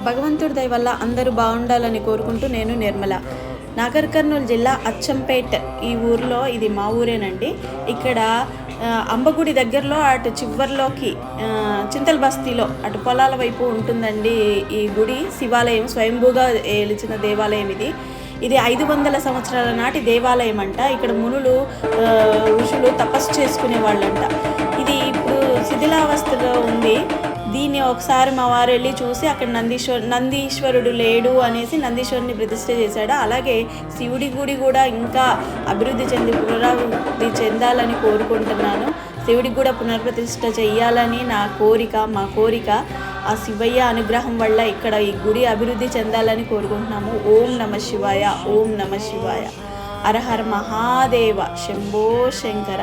భగవంతుడి దయ వల్ల అందరూ బాగుండాలని కోరుకుంటూ నేను నిర్మల. నాగర్ కర్నూలు జిల్లా అచ్చంపేట్ ఈ ఊర్లో, ఇది మా ఊరేనండి. ఇక్కడ అంబగుడి దగ్గరలో అటు చివర్లోకి చింతల బస్తీలో అటు పొలాల వైపు ఉంటుందండి ఈ గుడి. శివాలయం, స్వయంభూగా ఏలిచిన దేవాలయం ఇది. ఇది 500 సంవత్సరాల నాటి దేవాలయం అంట. ఇక్కడ మునులు ఋషులు తపస్సు చేసుకునే వాళ్ళంట. ఇది ఇప్పుడు శిథిలావస్థలో ఉంది. దీన్ని ఒకసారి మా వారు వెళ్ళి చూసి అక్కడ నందీశ్వరుడు లేడు అనేసి నందీశ్వరుని ప్రతిష్ఠ చేశాడు. అలాగే శివుడి గుడి కూడా ఇంకా అభివృద్ధి చెందాలని కోరుకుంటున్నాను. శివుడికి కూడా పునర్ప్రతిష్ఠ చెయ్యాలని మా కోరిక. ఆ శివయ్య అనుగ్రహం వల్ల ఇక్కడ ఈ గుడి అభివృద్ధి చెందాలని కోరుకుంటున్నాము. ఓం నమ శివాయ, ఓం నమ శివాయ. హర హర మహాదేవ, శంభో శంకర.